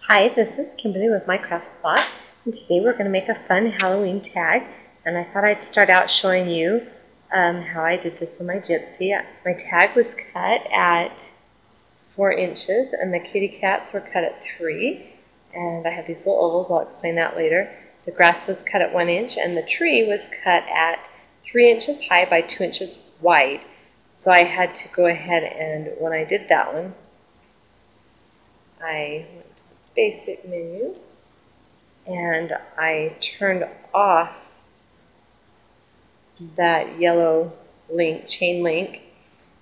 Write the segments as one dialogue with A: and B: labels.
A: Hi, this is Kimberly with My Craft Spot, and today we're going to make a fun Halloween tag. And I thought I'd start out showing you how I did this on my Gypsy. My tag was cut at 4 inches, and the kitty cats were cut at 3. And I have these little ovals. I'll explain that later. The grass was cut at 1 inch, and the tree was cut at 3 inches high by 2 inches wide. So I had to go ahead and, when I did that one, I went to the basic menu and I turned off that yellow link, chain link,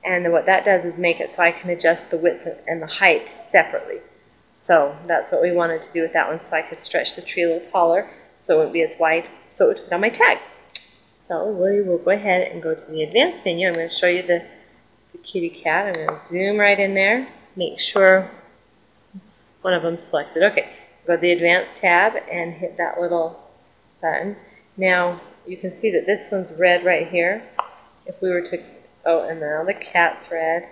A: and what that does is make it so I can adjust the width and the height separately. So that's what we wanted to do with that one, so I could stretch the tree a little taller so it wouldn't be as wide, so it would fit on my tag. So we will go ahead and go to the advanced menu. I'm going to show you the kitty cat. I'm going to zoom right in there, make sure one of them selected. Okay, go to the advanced tab and hit that little button. Now you can see that this one's red right here. If we were to, oh, and now the cat's red.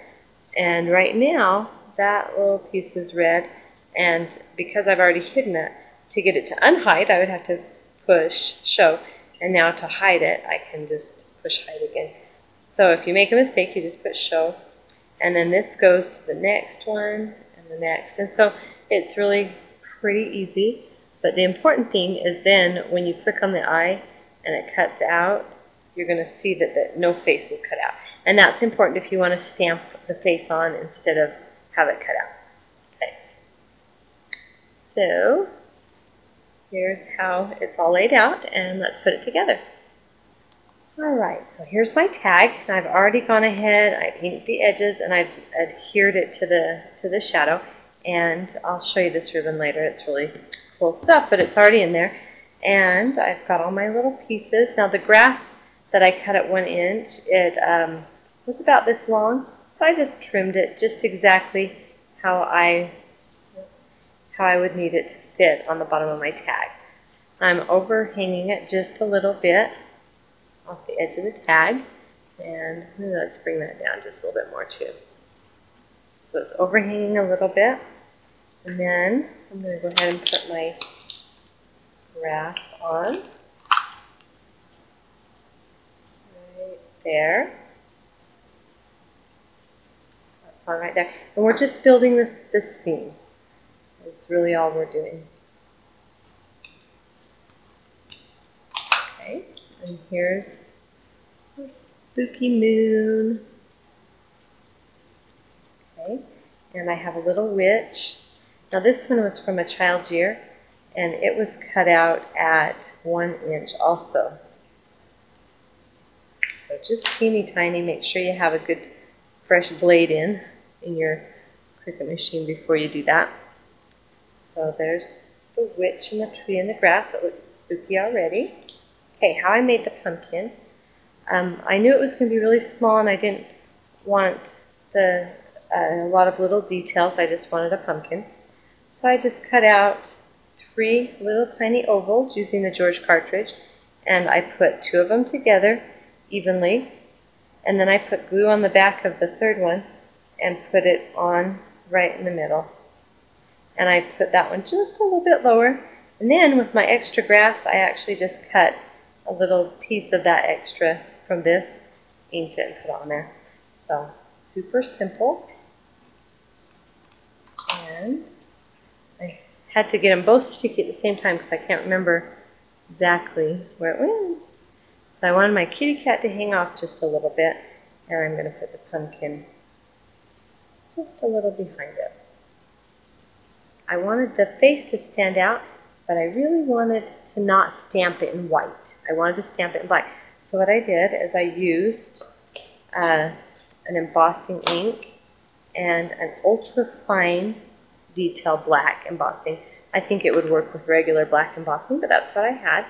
A: And right now that little piece is red, and because I've already hidden it, to get it to unhide I would have to push show, and now to hide it I can just push hide again. So if you make a mistake you just put show, and then this goes to the next one and the next, and so it's really pretty easy. But the important thing is then when you click on the eye and it cuts out, you're going to see that no face will cut out. And that's important if you want to stamp the face on instead of have it cut out. Okay. So here's how it's all laid out, and let's put it together. Alright, so here's my tag. I've already gone ahead, I've inked the edges, and I've adhered it to the shadow. And I'll show you this ribbon later. It's really cool stuff, but it's already in there. And I've got all my little pieces. Now the grass that I cut at 1 inch, it was about this long, so I just trimmed it just exactly how I would need it to fit on the bottom of my tag. I'm overhanging it just a little bit off the edge of the tag, and let's bring that down just a little bit more too. So it's overhanging a little bit, and then I'm going to go ahead and put my grass on right there. That's on right there, and we're just building this seam. That's really all we're doing. Okay, and here's our spooky moon. Okay, and I have a little witch. Now this one was from a child's ear, and it was cut out at 1 inch also. So just teeny tiny. Make sure you have a good fresh blade in your Cricut machine before you do that. So there's the witch and the tree and the grass. It looks spooky already. Okay, how I made the pumpkin. I knew it was going to be really small, and I didn't want a lot of little details. I just wanted a pumpkin. So I just cut out 3 little tiny ovals using the George cartridge, and I put 2 of them together evenly, and then I put glue on the back of the third one and put it on right in the middle. And I put that one just a little bit lower, and then with my extra grass I actually just cut a little piece of that extra from this, inked it, and put it on there. So super simple. And I had to get them both sticky at the same time because I can't remember exactly where it went. So I wanted my kitty cat to hang off just a little bit, and I'm going to put the pumpkin just a little behind it. I wanted the face to stand out, but I really wanted to not stamp it in white. I wanted to stamp it in black. So what I did is I used an embossing ink and an ultra fine detail black embossing. I think it would work with regular black embossing, but that's what I had.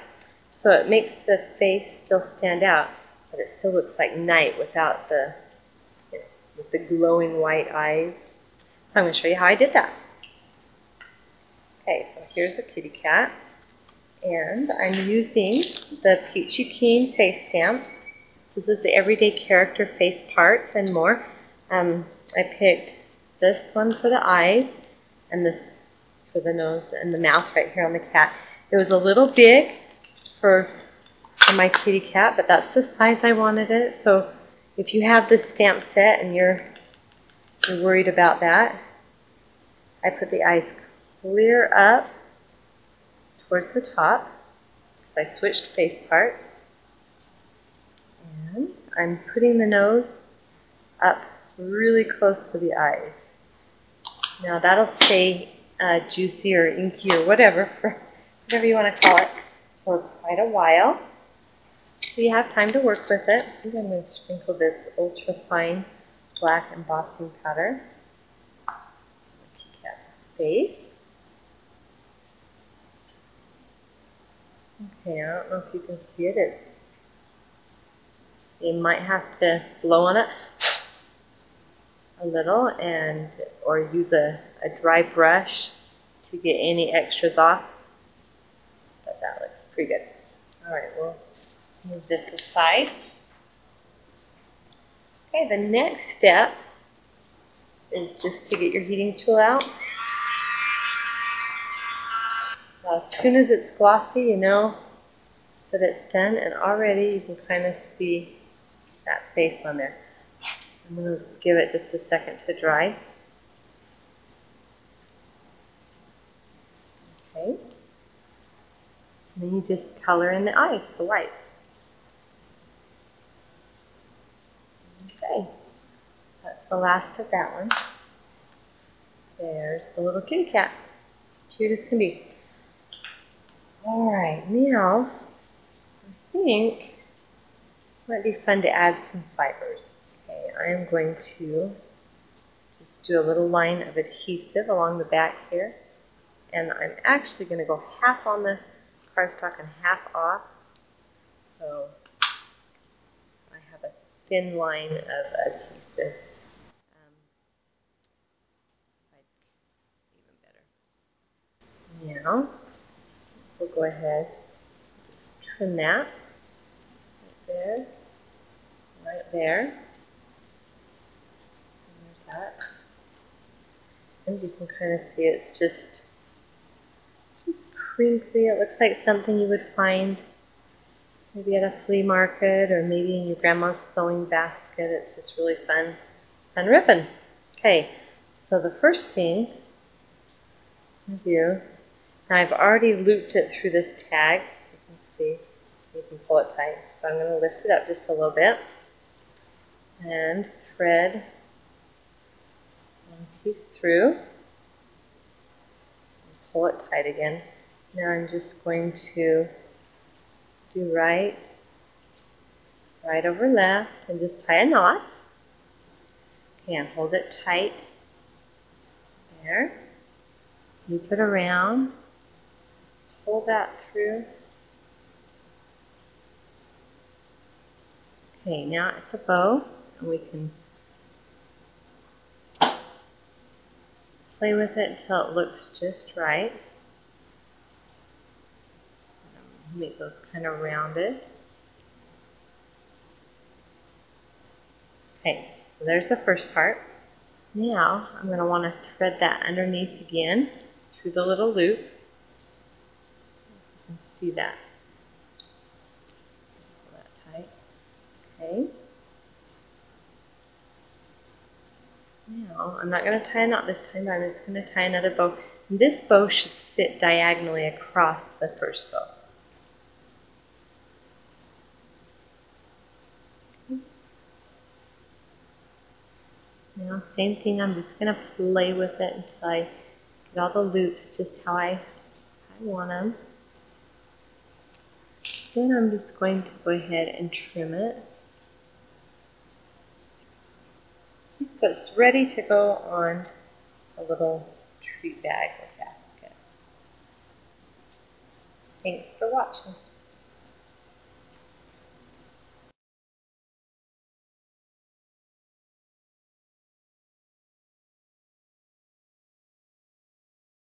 A: So it makes the face still stand out, but it still looks like night without with the glowing white eyes. So I'm going to show you how I did that. Okay, so here's the kitty cat, and I'm using the Peachy Keen face stamp. This is the Everyday Character Face Parts and More. I picked this one for the eyes, and this for the nose and the mouth right here on the cat. It was a little big for my kitty cat, but that's the size I wanted it. So if you have this stamp set and you're worried about that, I put the eyes clear up towards the top. I switched face part. And I'm putting the nose up really close to the eyes. Now that'll stay juicy or inky or whatever you want to call it, for quite a while. So you have time to work with it. I'm going to sprinkle this ultra fine black embossing powder on the cat's face. Okay, I don't know if you can see it. You might have to blow on it a little or use a dry brush to get any extras off. But that looks pretty good. Alright, we'll move this aside. Okay, the next step is just to get your heating tool out. As soon as it's glossy, you know that it's done, and already you can kind of see that face on there. I'm going to give it just a second to dry. Okay. And then you just color in the eyes, the white. Okay. That's the last of that one. There's the little kitty cat. Cute as can be. Alright, now I think it might be fun to add some fibers. Okay, I'm going to just do a little line of adhesive along the back here. And I'm actually going to go half on the cardstock and half off. So I have a thin line of adhesive. Even better. Now, we'll go ahead and just trim that right there. And there's that. And you can kind of see it's just crinkly. It looks like something you would find maybe at a flea market or maybe in your grandma's sewing basket. It's just really fun ribbon. Okay, so the first thing I do, now I've already looped it through this tag. You can see, you can pull it tight. So I'm going to lift it up just a little bit and thread one piece through and pull it tight again. Now I'm just going to do right over left and just tie a knot. Okay, and hold it tight there. Loop it around. Pull that through. Okay, now it's a bow, and we can play with it until it looks just right. Make those kind of rounded. Okay, so there's the first part. Now I'm going to want to thread that underneath again through the little loop. You can see that. Pull that tight. Okay. Now I'm not going to tie a knot this time, but I'm just going to tie another bow. And this bow should sit diagonally across the first bow. Now, same thing, I'm just going to play with it until I get all the loops just how I want them. Then I'm just going to go ahead and trim it. So it's ready to go on a little treat bag or basket. Thanks for watching.